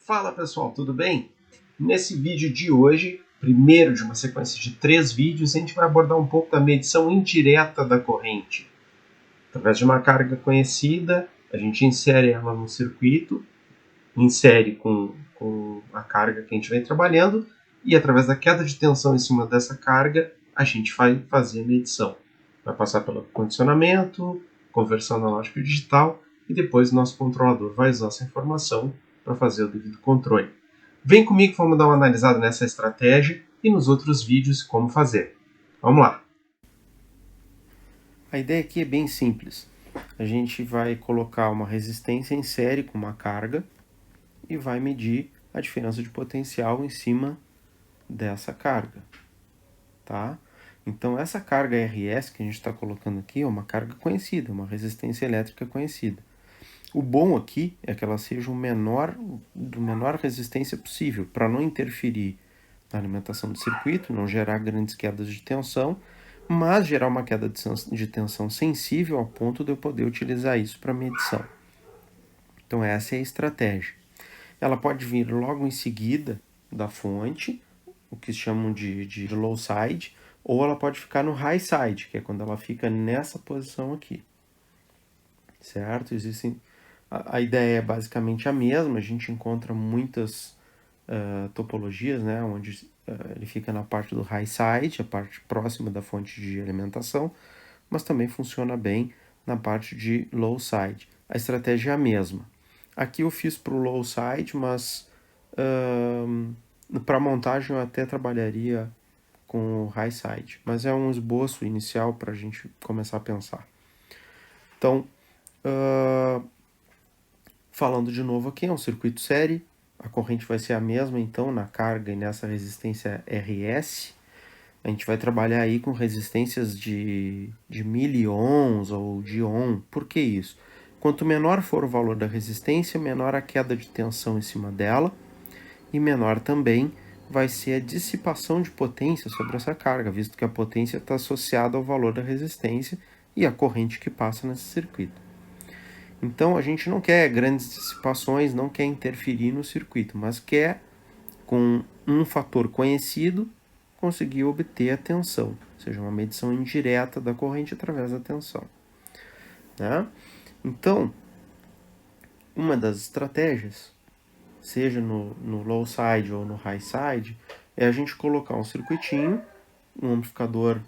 Fala pessoal, tudo bem? Nesse vídeo de hoje, primeiro de uma sequência de 3 vídeos, a gente vai abordar um pouco da medição indireta da corrente. Através de uma carga conhecida, a gente insere ela no circuito, insere com a carga que a gente vem trabalhando e através da queda de tensão em cima dessa carga, a gente vai fazer a medição. Vai passar pelo condicionamento, conversão analógica digital e depois o nosso controlador vai usar essa informação para fazer o devido controle. Vem comigo, vamos dar uma analisada nessa estratégia e nos outros vídeos como fazer. Vamos lá! A ideia aqui é bem simples. A gente vai colocar uma resistência em série com uma carga e vai medir a diferença de potencial em cima dessa carga, tá? Então essa carga RS que a gente está colocando aqui é uma carga conhecida, uma resistência elétrica conhecida. O bom aqui é que ela seja o menor resistência possível, para não interferir na alimentação do circuito, não gerar grandes quedas de tensão, mas gerar uma queda de tensão sensível ao ponto de eu poder utilizar isso para medição. Então essa é a estratégia. Ela pode vir logo em seguida da fonte, o que chamam de low side, ou ela pode ficar no high side, que é quando ela fica nessa posição aqui. Certo? A ideia é basicamente a mesma, a gente encontra muitas topologias, né, onde ele fica na parte do high side, a parte próxima da fonte de alimentação, mas também funciona bem na parte de low side. A estratégia é a mesma. Aqui eu fiz para o low side, mas para montagem eu até trabalharia com o high side, mas é um esboço inicial para a gente começar a pensar. Então, falando de novo aqui, é um circuito série, a corrente vai ser a mesma então na carga e nessa resistência RS. A gente vai trabalhar aí com resistências de miliohms ou de ohm. Por que isso? Quanto menor for o valor da resistência, menor a queda de tensão em cima dela e menor também vai ser a dissipação de potência sobre essa carga, visto que a potência está associada ao valor da resistência e à corrente que passa nesse circuito. Então a gente não quer grandes dissipações, não quer interferir no circuito, mas quer, com um fator conhecido, conseguir obter a tensão, ou seja, uma medição indireta da corrente através da tensão. Né? Então, uma das estratégias, seja no low side ou no high side, é a gente colocar um circuitinho, um amplificador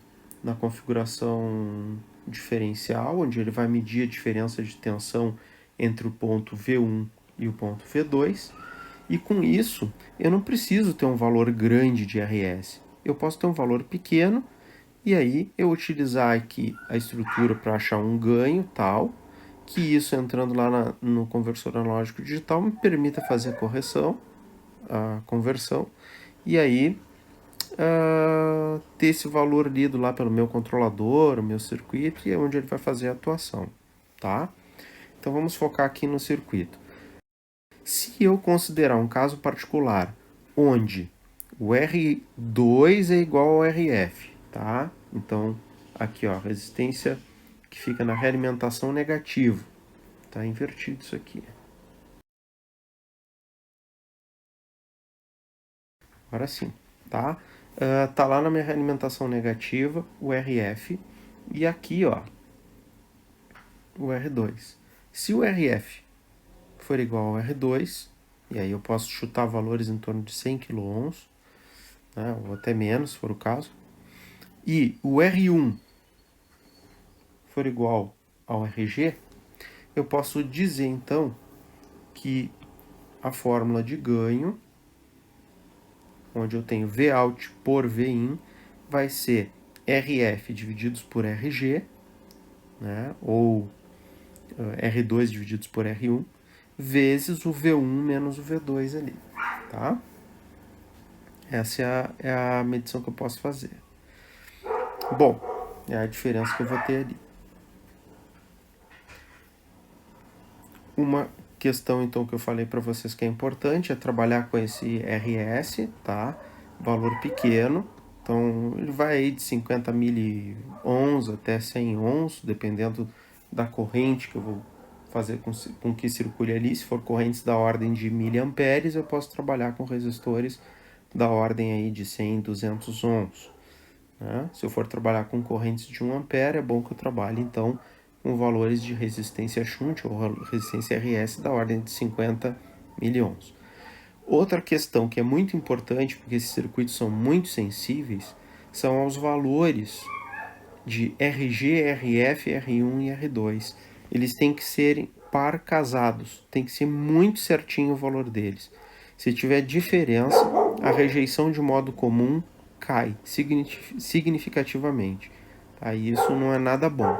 na configuração diferencial, onde ele vai medir a diferença de tensão entre o ponto V1 e o ponto V2, e com isso eu não preciso ter um valor grande de RS, eu posso ter um valor pequeno, e aí eu utilizar aqui a estrutura para achar um ganho tal, que isso entrando lá no conversor analógico digital me permita fazer a conversão, e aí ter esse valor lido lá pelo meu controlador, o meu circuito, e é onde ele vai fazer a atuação, tá? Então vamos focar aqui no circuito. Se eu considerar um caso particular onde o R2 é igual ao RF, tá? Então aqui ó, resistência que fica na realimentação negativo, tá invertido isso aqui. Agora sim, tá? Tá lá na minha realimentação negativa, o RF, e aqui, ó, o R2. Se o RF for igual ao R2, e aí eu posso chutar valores em torno de 100 kΩ, né, ou até menos, se for o caso, e o R1 for igual ao RG, eu posso dizer, então, que a fórmula de ganho, onde eu tenho Vout por Vin, vai ser RF divididos por RG, né, ou R2 divididos por R1, vezes o V1 menos o V2 ali, tá? Essa é a medição que eu posso fazer. Bom, é a diferença que eu vou ter ali. Uma questão, então, que eu falei para vocês que é importante é trabalhar com esse RS, tá? Valor pequeno. Então, ele vai aí de 50 milions até 100 ohms, dependendo da corrente que eu vou fazer com que circule ali. Se for correntes da ordem de miliamperes, eu posso trabalhar com resistores da ordem aí de 100, 200 ohms. Né? Se eu for trabalhar com correntes de 1 ampere, é bom que eu trabalhe, então, com valores de resistência shunt ou resistência RS da ordem de 50 miliohms. Outra questão que é muito importante, porque esses circuitos são muito sensíveis, são aos valores de RG, RF, R1 e R2. Eles têm que serem par casados, tem que ser muito certinho o valor deles. Se tiver diferença, a rejeição de modo comum cai significativamente. Tá? E isso não é nada bom,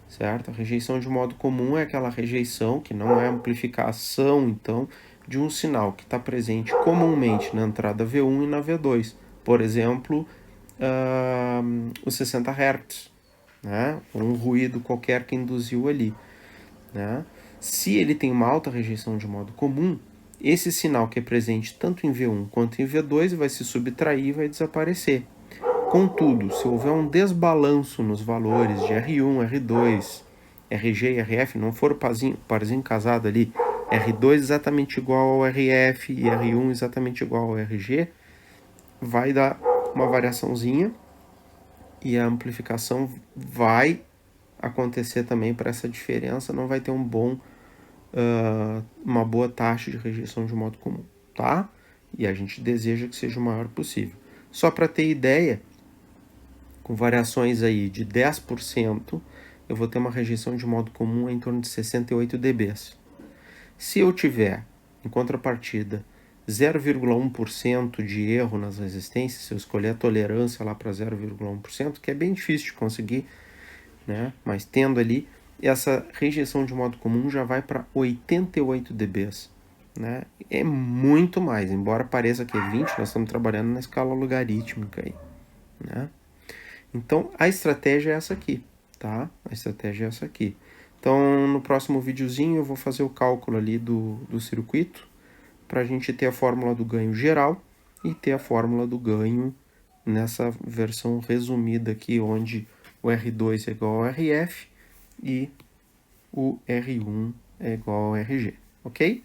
certo? A rejeição de modo comum é aquela rejeição que não é amplificação, então, de um sinal que está presente comumente na entrada V1 e na V2. Por exemplo, os 60 Hz, né? Um ruído qualquer que induziu ali. Né? Se ele tem uma alta rejeição de modo comum, esse sinal que é presente tanto em V1 quanto em V2 vai se subtrair e vai desaparecer. Contudo, se houver um desbalanço nos valores de R1, R2, RG e RF, não for parzinho casado ali, R2 exatamente igual ao RF e R1 exatamente igual ao RG, vai dar uma variaçãozinha e a amplificação vai acontecer também para essa diferença, não vai ter uma boa taxa de rejeição de modo comum, tá? E a gente deseja que seja o maior possível. Só para ter ideia, com variações aí de 10%, eu vou ter uma rejeição de modo comum em torno de 68 dB. Se eu tiver, em contrapartida, 0,1% de erro nas resistências, se eu escolher a tolerância lá para 0,1%, que é bem difícil de conseguir, né? Mas tendo ali, essa rejeição de modo comum já vai para 88 dB. Né? É muito mais, embora pareça que é 20, nós estamos trabalhando na escala logarítmica aí. Né? Então, a estratégia é essa aqui, tá? A estratégia é essa aqui. Então, no próximo videozinho eu vou fazer o cálculo ali do circuito para a gente ter a fórmula do ganho geral e ter a fórmula do ganho nessa versão resumida aqui, onde o R2 é igual ao RF e o R1 é igual ao RG, ok?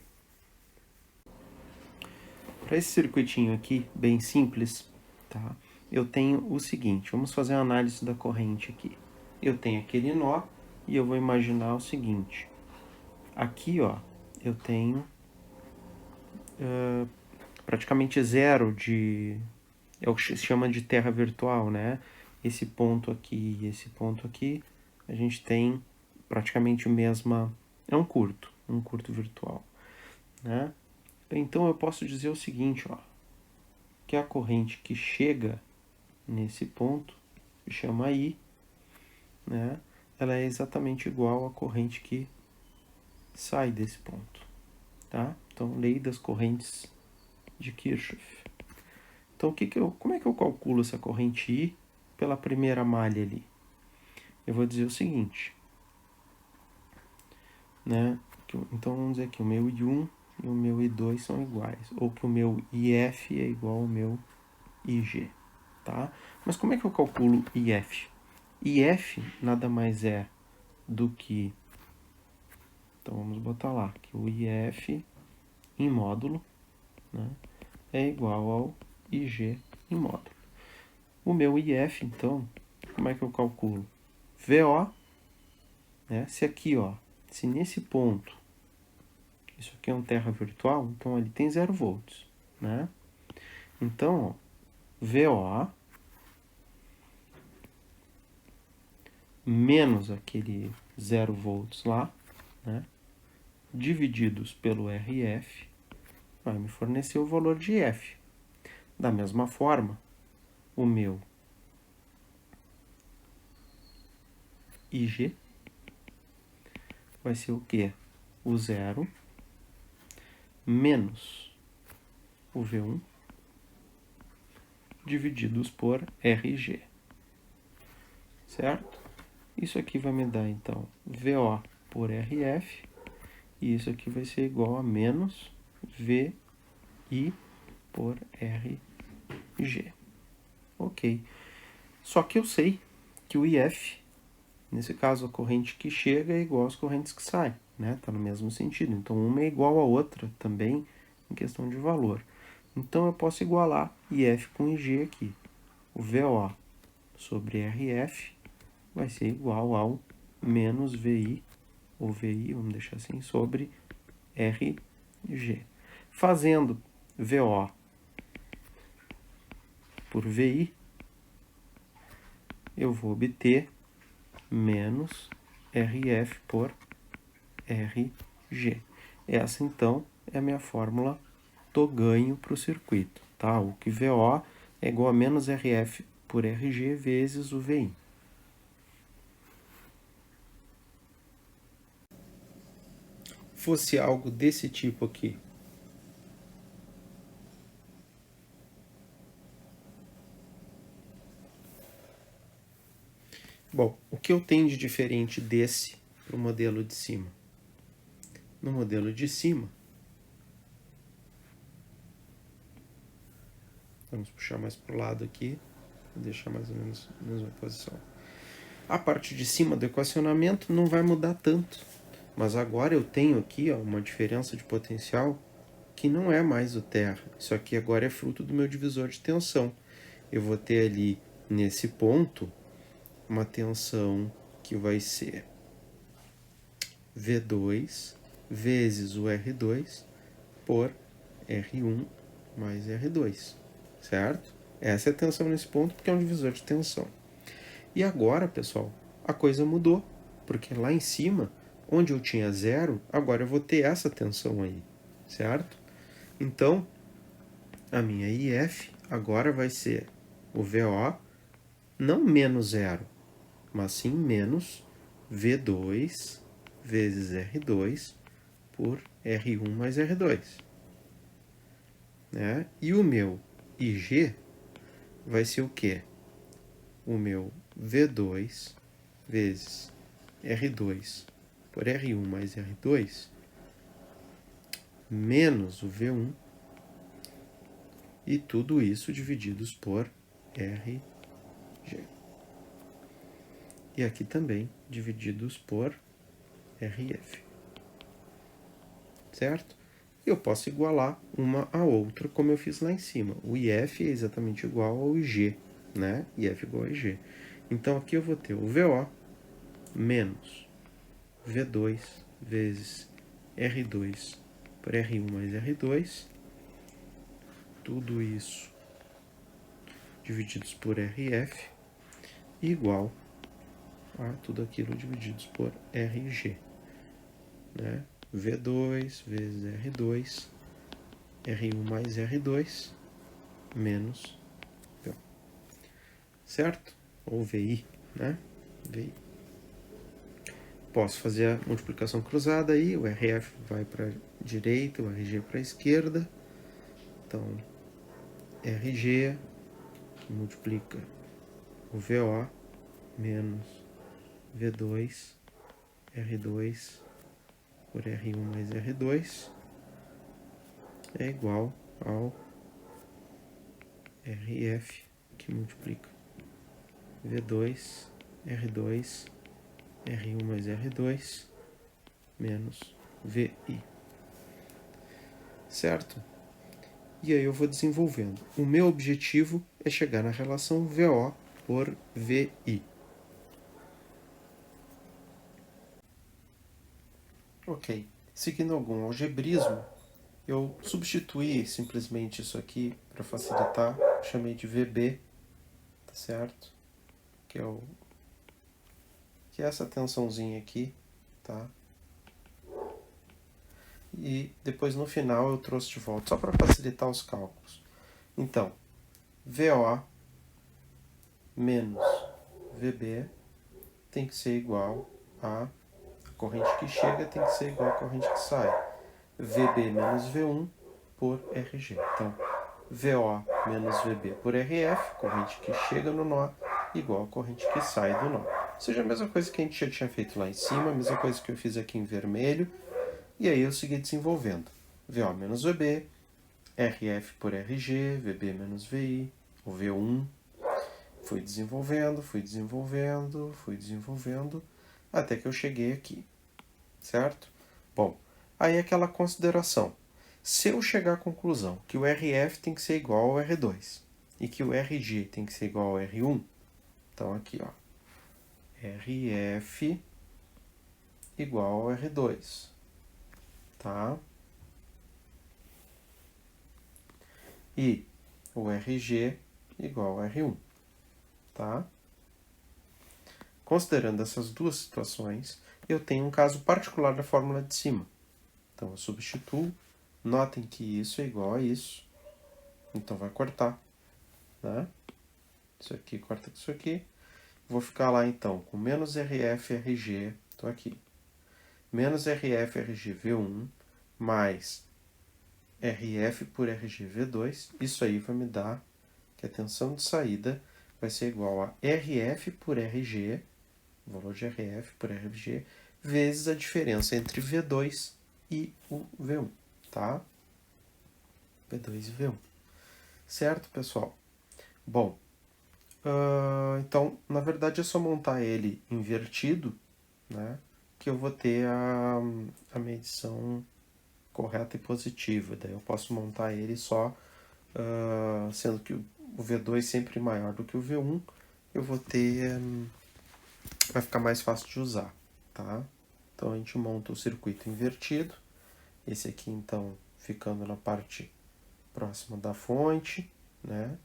Para esse circuitinho aqui, bem simples, tá? Eu tenho o seguinte, vamos fazer uma análise da corrente aqui. Eu tenho aquele nó e eu vou imaginar o seguinte. Aqui, ó, eu tenho praticamente zero de... É o que se chama de terra virtual, né? Esse ponto aqui e esse ponto aqui, a gente tem praticamente o mesmo... É um curto virtual, né? Então eu posso dizer o seguinte, ó, que a corrente que chega nesse ponto, que chama I, né? Ela é exatamente igual à corrente que sai desse ponto, tá? Então, lei das correntes de Kirchhoff. Então, como é que eu calculo essa corrente I pela primeira malha ali? Eu vou dizer o seguinte, né? Então, vamos dizer que o meu I1 e o meu I2 são iguais, ou que o meu IF é igual ao meu IG, tá? Mas como é que eu calculo IF? IF nada mais é do que... Então, vamos botar lá que o IF em módulo, né, é igual ao IG em módulo. O meu IF, então, como é que eu calculo? VO, né, se aqui, ó, se nesse ponto, isso aqui é um terra virtual, então ali tem 0 volts, né? Então, ó, VO menos aquele 0 volts lá, né, divididos pelo RF, vai me fornecer o valor de F. Da mesma forma, o meu IG vai ser o quê? O 0 menos o V1 divididos por RG, certo? Isso aqui vai me dar, então, VO por RF E isso aqui vai ser igual a menos VI por RG. Ok. Só que eu sei que o IF, nesse caso, a corrente que chega é igual às correntes que saem, né? Tá no mesmo sentido. Então, uma é igual à outra também em questão de valor. Então, eu posso igualar IF com IG aqui. O VO sobre RF vai ser igual ao menos VI, ou VI, vamos deixar assim, sobre RG. Fazendo VO por VI, eu vou obter menos RF por RG. Essa, então, é a minha fórmula do ganho para o circuito. Tá? O que VO é igual a menos RF por RG vezes o VI. Fosse algo desse tipo aqui, bom, o que eu tenho de diferente desse para o modelo de cima? No modelo de cima, vamos puxar mais para o lado aqui, deixar mais ou menos na mesma posição. A parte de cima do equacionamento não vai mudar tanto, mas agora eu tenho aqui uma diferença de potencial que não é mais o terra. Isso aqui agora é fruto do meu divisor de tensão. Eu vou ter ali, nesse ponto, uma tensão que vai ser V2 vezes o R2 por R1 mais R2, certo? Essa é a tensão nesse ponto, porque é um divisor de tensão. E agora, pessoal, a coisa mudou, porque lá em cima, onde eu tinha zero, agora eu vou ter essa tensão aí, certo? Então, a minha IF agora vai ser o VO, não menos zero, mas sim menos V2 vezes R2 por R1 mais R2. Né? E o meu IG vai ser o quê? O meu V2 vezes R2 por R1 mais R2 menos o V1 e tudo isso divididos por RG. E aqui também divididos por RF. Certo? Eu posso igualar uma a outra como eu fiz lá em cima. O IF é exatamente igual ao IG, né? IF igual a IG. Então aqui eu vou ter o VO menos V2 vezes R2 por R1 mais R2. Tudo isso divididos por RF igual a tudo aquilo divididos por RG. Né? V2 vezes R2, R1 mais R2, menos V1. Certo? Ou VI, né? VI. Posso fazer a multiplicação cruzada aí, o RF vai para a direita, o RG para a esquerda. Então, RG multiplica o VO menos V2, R2 por R1 mais R2 é igual ao RF, que multiplica V2, R2, R1 mais R2, menos VI. Certo? E aí eu vou desenvolvendo. O meu objetivo é chegar na relação VO por VI. Ok. Seguindo algum algebrismo, eu substituí simplesmente isso aqui para facilitar, chamei de VB, tá certo? Que é essa tensãozinha aqui, tá? E depois no final eu trouxe de volta, só para facilitar os cálculos. Então, VO menos VB tem que ser igual a corrente que chega tem que ser igual à corrente que sai. VB menos V1 por RG. Então, VO menos VB por RF, corrente que chega no nó, igual a corrente que sai do nó. Ou seja, a mesma coisa que a gente já tinha feito lá em cima, a mesma coisa que eu fiz aqui em vermelho, E aí eu segui desenvolvendo. VO menos VB, RF por RG, VB menos VI, o V1. Fui desenvolvendo, até que eu cheguei aqui, certo? Bom, aí aquela consideração. Se eu chegar à conclusão que o RF tem que ser igual ao R2 e que o RG tem que ser igual ao R1, então aqui, ó, RF igual ao R2, tá? E o RG igual ao R1, tá? Considerando essas duas situações, eu tenho um caso particular da fórmula de cima. Então eu substituo, notem que isso é igual a isso, então vai cortar, né? Isso aqui corta com isso aqui. Vou ficar lá então com menos RF-RG, estou aqui, menos RF-RG-V1 mais RF por RG-V2, isso aí vai me dar que a tensão de saída vai ser igual a RF por RG, o valor de RF por RG, vezes a diferença entre V2 e o V1, tá? V2 e V1. Certo, pessoal? Bom, então, na verdade é só montar ele invertido, né? Que eu vou ter a medição correta e positiva. Daí eu posso montar ele só, sendo que o V2 sempre maior do que o V1, eu vou ter, vai ficar mais fácil de usar, tá? Então a gente monta o circuito invertido, esse aqui então ficando na parte próxima da fonte, né?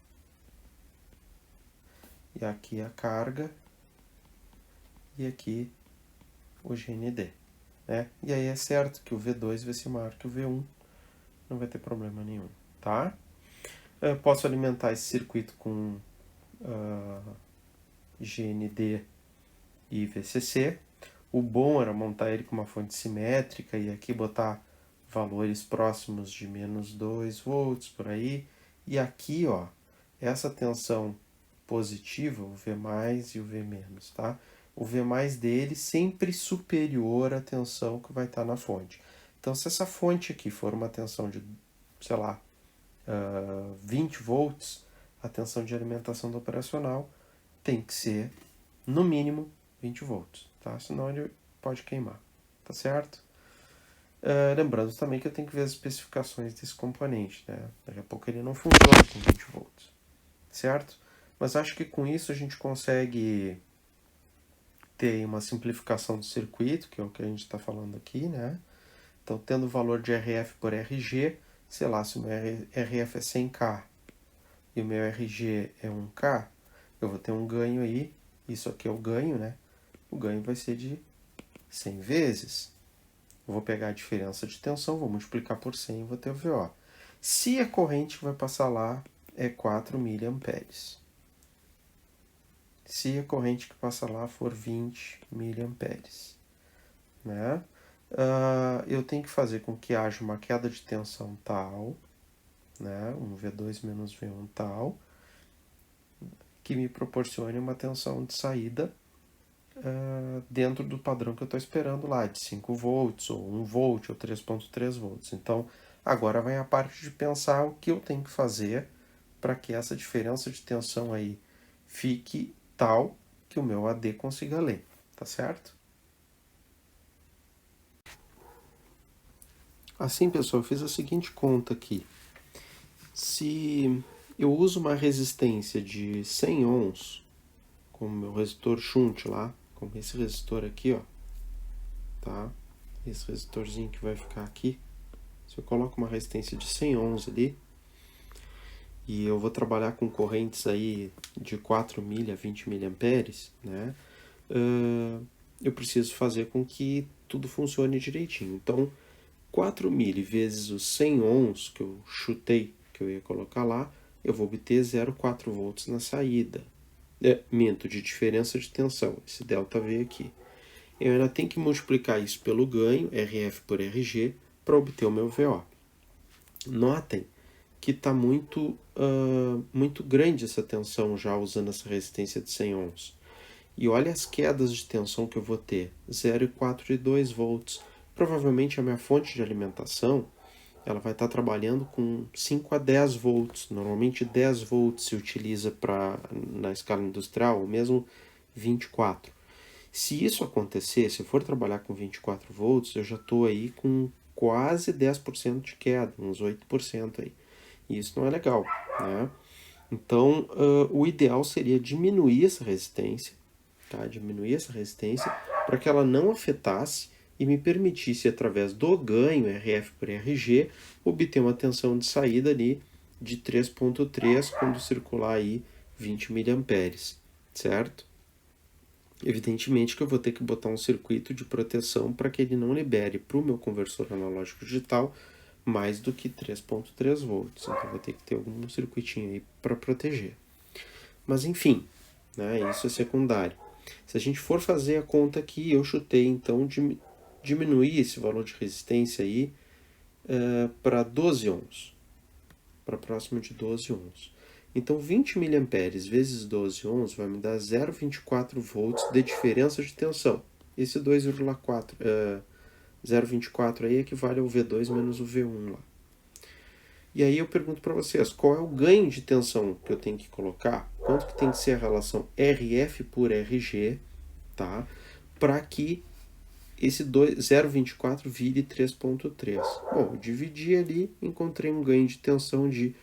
E aqui a carga, e aqui o GND, né? E aí é certo que o V2 vai ser maior que o V1, não vai ter problema nenhum, tá? Eu posso alimentar esse circuito com GND e VCC. O bom era montar ele com uma fonte simétrica e aqui botar valores próximos de menos 2 volts por aí. E aqui, ó, essa tensão positiva, o V mais e o V menos, tá? O V mais dele sempre superior à tensão que vai estar na fonte. Então, se essa fonte aqui for uma tensão de, sei lá, 20 volts, a tensão de alimentação do operacional tem que ser, no mínimo, 20 volts, tá? Senão ele pode queimar, tá certo? Lembrando também que eu tenho que ver as especificações desse componente, né? Daqui a pouco ele não funciona com 20 volts, certo? Mas acho que com isso a gente consegue ter uma simplificação do circuito, que é o que a gente está falando aqui, né? Então, tendo o valor de RF por RG, sei lá, se o meu RF é 100K e o meu RG é 1K, eu vou ter um ganho aí, isso aqui é o ganho, né? O ganho vai ser de 100 vezes. Eu vou pegar a diferença de tensão, vou multiplicar por 100 e vou ter o VO. Se a corrente que vai passar lá é 4 mA. Se a corrente que passa lá for 20 mA, né? Eu tenho que fazer com que haja uma queda de tensão tal, né? Um V2 menos V1 tal, que me proporcione uma tensão de saída dentro do padrão que eu estou esperando lá, de 5 volts, ou 1 volt, ou 3.3 volts. Então, agora vem a parte de pensar o que eu tenho que fazer para que essa diferença de tensão aí fique tal que o meu AD consiga ler, tá certo? Assim, pessoal, eu fiz a seguinte conta aqui. Se eu uso uma resistência de 100 ohms, como meu resistor shunt lá, como esse resistor aqui, ó, tá? Esse resistorzinho que vai ficar aqui. Se eu coloco uma resistência de 100 ohms ali, e eu vou trabalhar com correntes aí de 4 mA a 20 mA, né? Eu preciso fazer com que tudo funcione direitinho. Então, 4 mA vezes os 100 ohms que eu chutei que eu ia colocar lá, eu vou obter 0,4 volts na saída. Minto, de diferença de tensão. Esse delta-V aqui. Eu ainda tenho que multiplicar isso pelo ganho, RF por RG, para obter o meu VO. Notem que está muito grande essa tensão já usando essa resistência de 100 ohms. E olha as quedas de tensão que eu vou ter, 0,4 e 2 volts, provavelmente a minha fonte de alimentação ela vai estar trabalhando com 5 a 10 volts. Normalmente 10 volts se utiliza na escala industrial, ou mesmo 24. Se isso acontecer, se eu for trabalhar com 24 volts, eu já estou aí com quase 10% de queda, uns 8% aí. E isso não é legal, né? Então, o ideal seria diminuir essa resistência, tá? Diminuir essa resistência para que ela não afetasse e me permitisse, através do ganho RF por RG, obter uma tensão de saída ali de 3.3 quando circular aí 20 mA, certo? Evidentemente que eu vou ter que botar um circuito de proteção para que ele não libere para o meu conversor analógico digital mais do que 3.3 volts. Então vou ter que ter algum circuitinho aí para proteger. Mas enfim, né, isso é secundário. Se a gente for fazer a conta aqui, eu chutei então diminuir esse valor de resistência aí para 12 ohms, para próximo de 12 ohms. Então 20 mA vezes 12 ohms vai me dar 0,24 volts de diferença de tensão. Esse 2,4, 0,24 aí equivale ao V2 menos o V1 lá. E aí eu pergunto para vocês, qual é o ganho de tensão que eu tenho que colocar? Quanto que tem que ser a relação RF por RG, tá? Para que esse 0,24 vire 3.3. Bom, eu dividi ali, encontrei um ganho de tensão de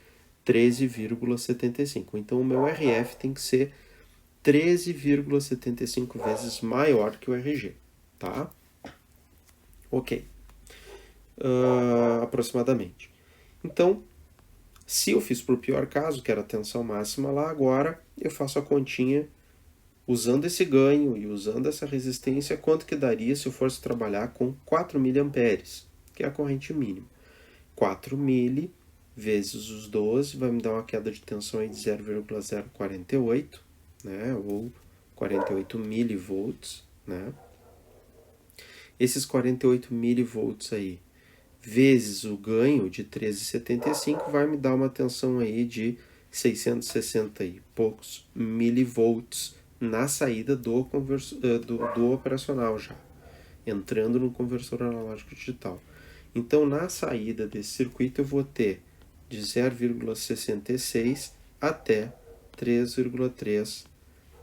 13,75. Então o meu RF tem que ser 13,75 vezes maior que o RG, tá? Ok. Aproximadamente. Então, se eu fiz para o pior caso, que era a tensão máxima lá, agora eu faço a continha usando esse ganho e usando essa resistência, quanto que daria se eu fosse trabalhar com 4 mA, que é a corrente mínima. 4 mili vezes os 12 vai me dar uma queda de tensão aí de 0,048, né, ou 48 milivolts, né? Esses 48 milivolts aí, vezes o ganho de 13,75, vai me dar uma tensão aí de 660 e poucos milivolts na saída do operacional já, entrando no conversor analógico digital. Então, na saída desse circuito, eu vou ter de 0,66 até 3,3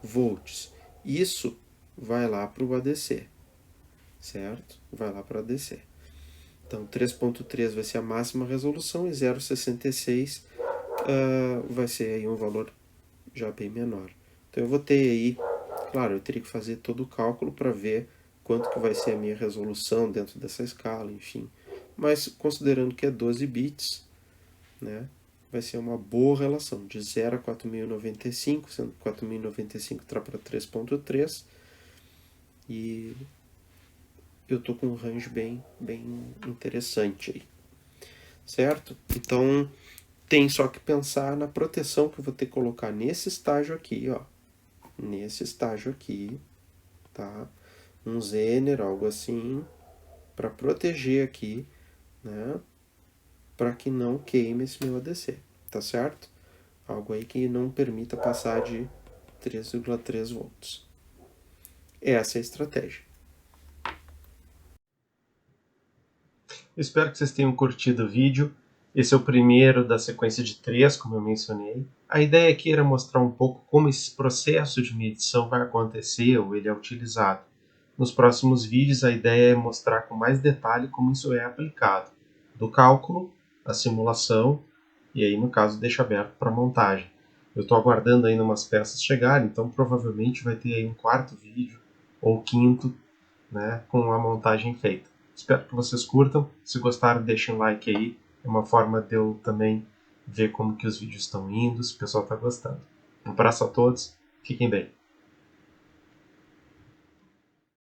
volts. Isso vai lá para o ADC, certo? Vai lá para o ADC. Então, 3.3 vai ser a máxima resolução e 0,66 vai ser aí um valor já bem menor. Então, eu vou ter aí, claro, eu teria que fazer todo o cálculo para ver quanto que vai ser a minha resolução dentro dessa escala, enfim. Mas, considerando que é 12 bits, né, vai ser uma boa relação, de 0 a 4095, sendo que 4095 está para 3.3, e eu estou com um range bem interessante aí, certo? Então, tem só que pensar na proteção que eu vou ter que colocar nesse estágio aqui, ó. Nesse estágio aqui, tá? Um Zener, algo assim, para proteger aqui, né? Para que não queime esse meu ADC, tá certo? Algo aí que não permita passar de 3,3 volts. Essa é a estratégia. Espero que vocês tenham curtido o vídeo. Esse é o primeiro da sequência de 3, como eu mencionei. A ideia aqui era mostrar um pouco como esse processo de medição vai acontecer ou ele é utilizado. Nos próximos vídeos, a ideia é mostrar com mais detalhe como isso é aplicado. Do cálculo, a simulação, e aí, no caso, deixa aberto para montagem. Eu estou aguardando ainda umas peças chegarem, então provavelmente vai ter aí um quarto vídeo ou quinto, né, com a montagem feita. Espero que vocês curtam. Se gostaram, deixem um like aí. É uma forma de eu também ver como que os vídeos estão indo, se o pessoal está gostando. Um abraço a todos. Fiquem bem.